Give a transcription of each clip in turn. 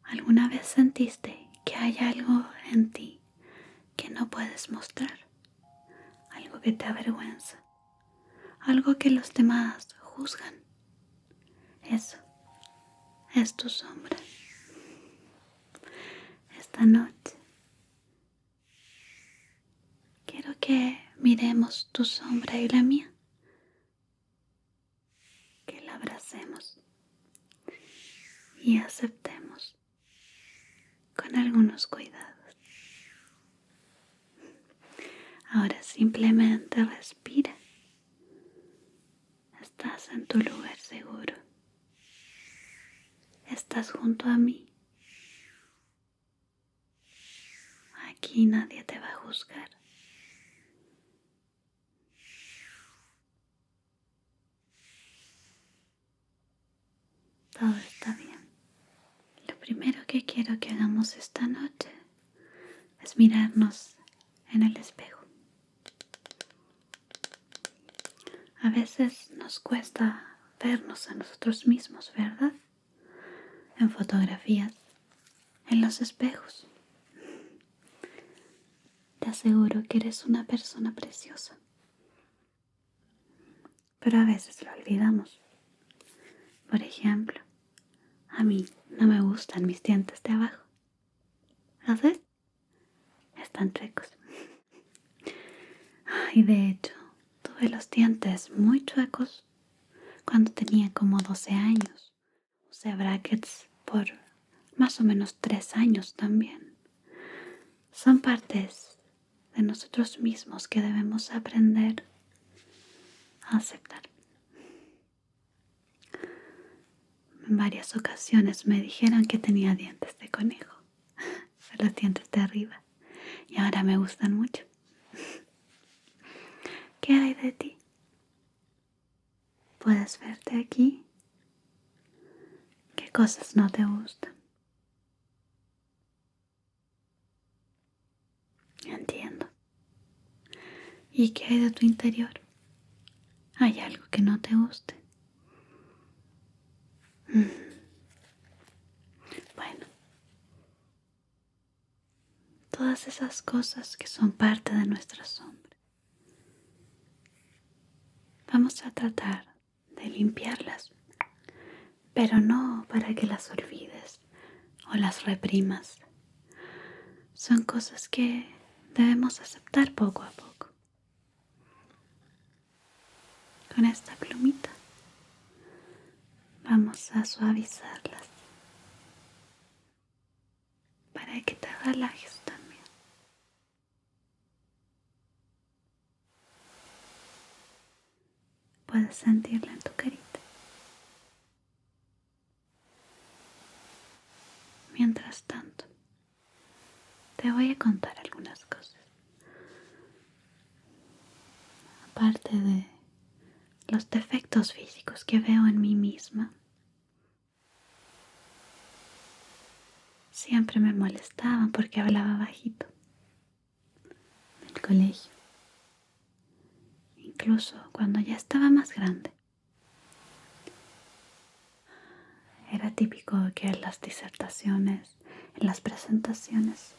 ¿Alguna vez sentiste que hay algo en ti que no puedes mostrar? Algo que te avergüenza, algo que los demás juzgan. Eso es tu sombra. Esta noche quiero que miremos tu sombra y la mía, que la abracemos y aceptemos con algunos cuidados. Ahora simplemente respira. Estás en tu lugar seguro. Estás junto a mí. Aquí nadie te va a juzgar. Todo está bien. Lo primero que quiero que hagamos esta noche es mirarnos en el espejo. A veces nos cuesta vernos a nosotros mismos, ¿verdad? En fotografías, en los espejos. Te aseguro que eres una persona preciosa. Pero a veces lo olvidamos. Por ejemplo, a mí no me gustan mis dientes de abajo. ¿Sabes? Están chuecos. Y de hecho, tuve los dientes muy chuecos cuando tenía como 12 años. Usé brackets por más o menos 3 años también. Son partes de nosotros mismos que debemos aprender a aceptar. En varias ocasiones me dijeron que tenía dientes de conejo, los dientes de arriba, y ahora me gustan mucho. ¿Qué hay de ti? ¿Puedes verte aquí? ¿Qué cosas no te gustan? Entiendo. ¿Y qué hay de tu interior? ¿Hay algo que no te guste? Bueno, todas esas cosas que son parte de nuestra sombra, vamos a tratar de limpiarlas, pero no para que las olvides o las reprimas. Son cosas que debemos aceptar poco a poco. Con esta plumita vamos a suavizarlas para que te relajes también. Puedes sentirla en tu carita. Mientras tanto, te voy a contar algunas cosas. Aparte de los defectos físicos que veo en mí misma, siempre me molestaban porque hablaba bajito en el colegio. Incluso cuando ya estaba más grande. Era típico que en las disertaciones, en las presentaciones,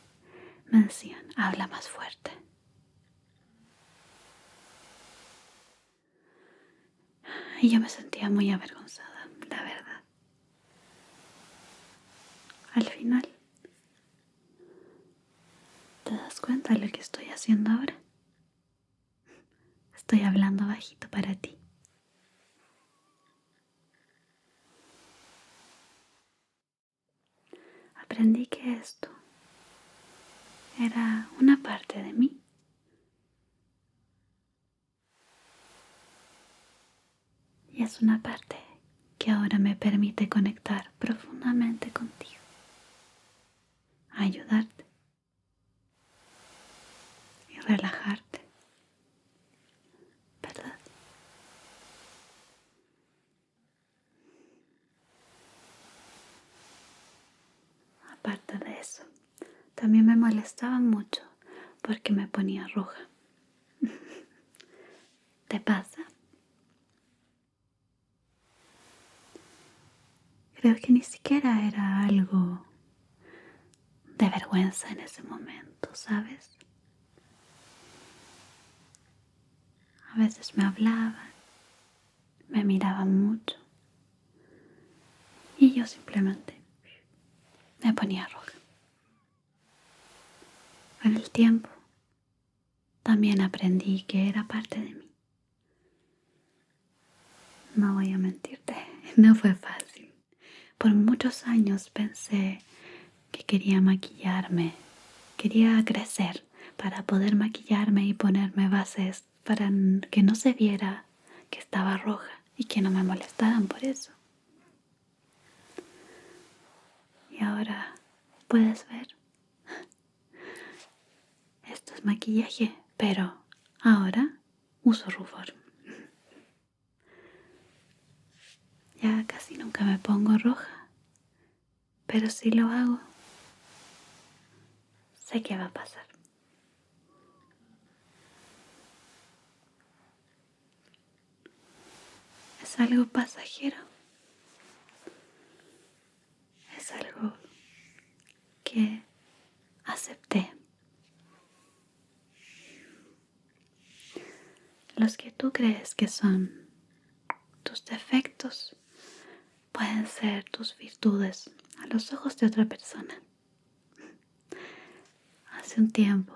me decían, habla más fuerte. Y yo me sentía muy avergonzada, la verdad. Al final, ¿te das cuenta de lo que estoy haciendo ahora? Estoy hablando bajito para ti. Aprendí que esto era una parte de mí. Y es una parte que ahora me permite conectar profundamente contigo, ayudarte y relajarte, ¿verdad? Aparte de eso, también me molestaba mucho porque me ponía roja. ¿Te pasa? Creo que ni siquiera era algo de vergüenza en ese momento, ¿sabes? A veces me hablaban, me miraban mucho y yo simplemente me ponía roja. Con el tiempo también aprendí que era parte de mí. No voy a mentirte, no fue fácil. Por muchos años pensé que quería maquillarme, quería crecer para poder maquillarme y ponerme bases para que no se viera que estaba roja y que no me molestaran por eso. Y ahora puedes ver, esto es maquillaje, pero ahora uso rubor. Ya casi nunca me pongo roja, pero si lo hago, sé qué va a pasar. Es algo pasajero, es algo que acepté. Los que tú crees que son tus defectos pueden ser tus virtudes a los ojos de otra persona. Hace un tiempo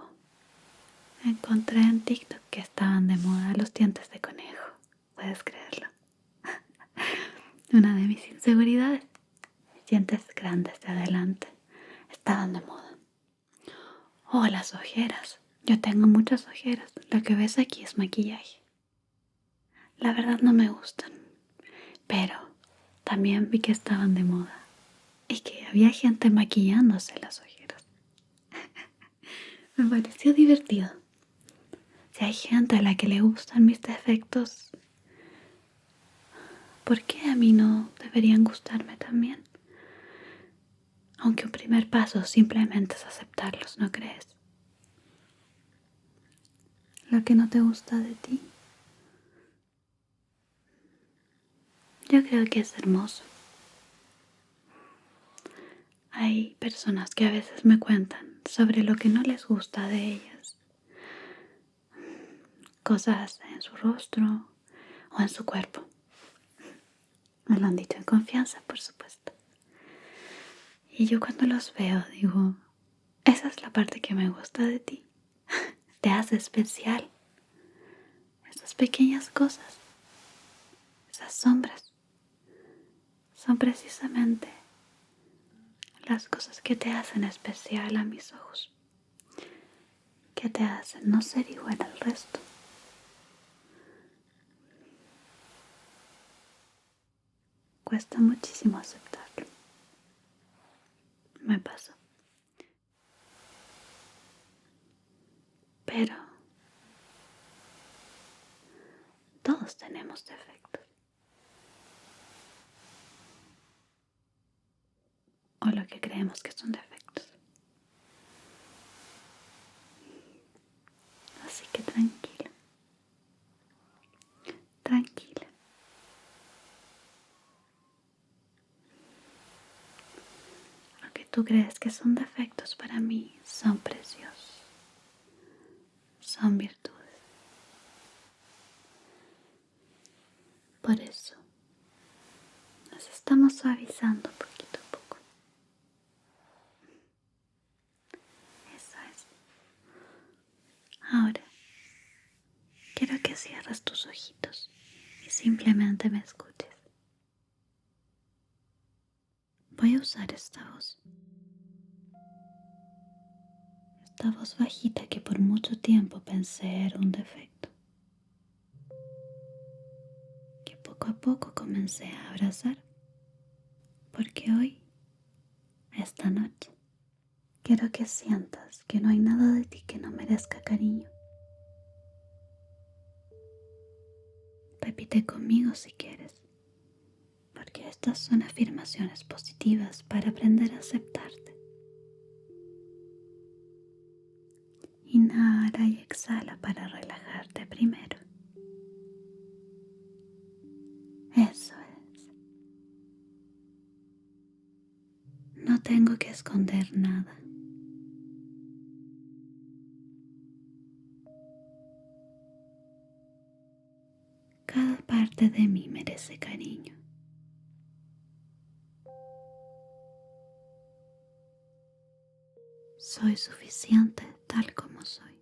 encontré en TikTok que estaban de moda los dientes de conejo. ¿Puedes creerlo? Una de mis inseguridades. Mis dientes grandes de adelante estaban de moda. Oh, las ojeras. Yo tengo muchas ojeras. Lo que ves aquí es maquillaje. La verdad no me gustan. Pero también vi que estaban de moda. Y que había gente maquillándose las ojeras. Me pareció divertido. Si hay gente a la que le gustan mis defectos, ¿por qué a mí no deberían gustarme también? Aunque un primer paso simplemente es aceptarlos, ¿no crees? Lo que no te gusta de ti, yo creo que es hermoso. Hay personas que a veces me cuentan sobre lo que no les gusta de ellas. Cosas en su rostro o en su cuerpo. Me lo han dicho en confianza, por supuesto. Y yo cuando los veo digo, esa es la parte que me gusta de ti. Te hace especial. Esas pequeñas cosas, esas sombras, son precisamente las cosas que te hacen especial a mis ojos. Que te hacen no ser igual al resto. Cuesta muchísimo aceptarlo. Me pasó. Pero todos tenemos defectos. O lo que creemos que son defectos. Así que tranquila. Tranquila. Lo que tú crees que son defectos para mí son preciosos. Son virtudes. Por eso nos estamos suavizando poquito a poco. Eso es. Ahora, quiero que cierres tus ojitos y simplemente me escuches. Voy a usar esta voz. Esta voz bajita que por mucho tiempo pensé era un defecto. Que poco a poco comencé a abrazar. Porque hoy, esta noche, quiero que sientas que no hay nada de ti que no merezca cariño. Repite conmigo si quieres, porque estas son afirmaciones positivas para aprender a aceptarte. Inhala y exhala para relajarte primero. Eso es. No tengo que esconder nada. Cada parte de mí merece cariño. Soy suficiente tal como soy.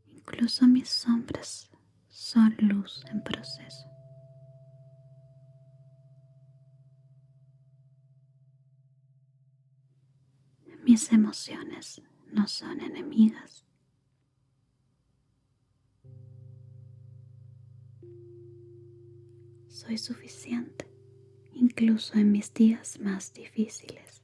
Incluso mis sombras son luz en proceso. Mis emociones no son enemigas. Soy suficiente, incluso en mis días más difíciles.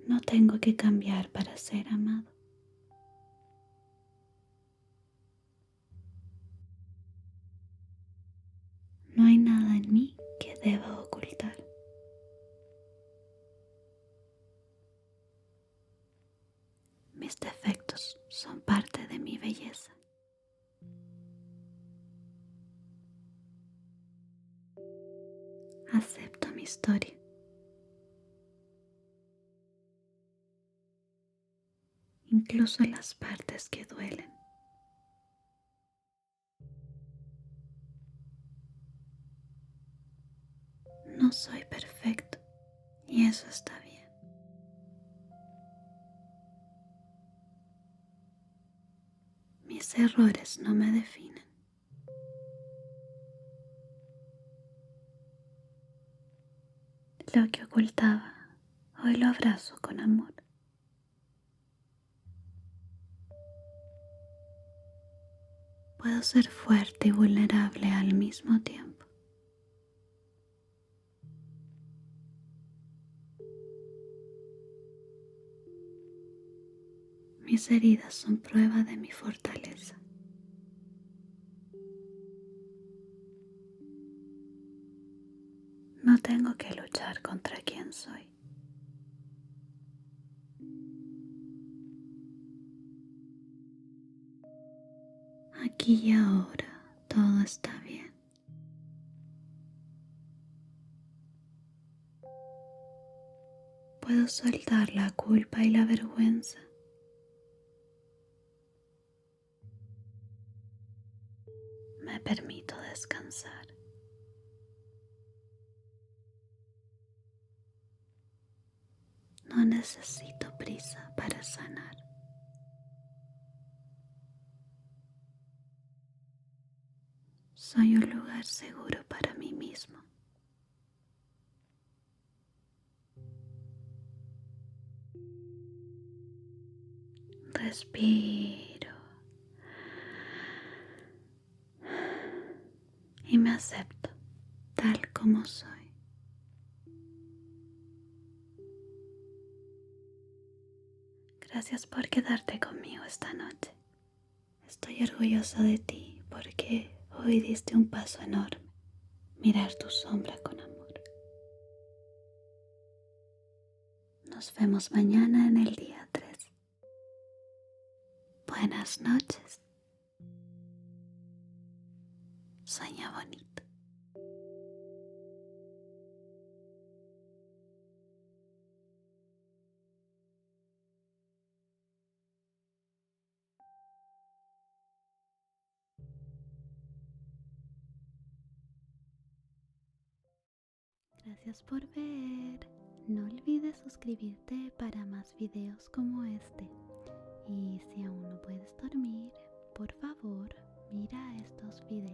No tengo que cambiar para ser amado. No hay nada en mí que deba ocultar. Mis defectos son parte de mi belleza. Acepto mi historia. Incluso las partes que duelen. No soy perfecto y eso está bien. Mis errores no me definen. Lo que ocultaba, hoy lo abrazo con amor. Puedo ser fuerte y vulnerable al mismo tiempo. Mis heridas son prueba de mi fortaleza. No tengo que luchar contra quien soy. Aquí y ahora todo está bien. Puedo soltar la culpa y la vergüenza. Me permito descansar. No necesito prisa para sanar. Soy un lugar seguro para mí mismo. Respiro y me acepto tal como soy. Gracias por quedarte conmigo esta noche. Estoy orgullosa de ti porque hoy diste un paso enorme. Mirar tu sombra con amor. Nos vemos mañana en el día 3. Buenas noches. Sueña bonito. Gracias por ver. No olvides suscribirte para más videos como este. Y si aún no puedes dormir, por favor, mira estos videos.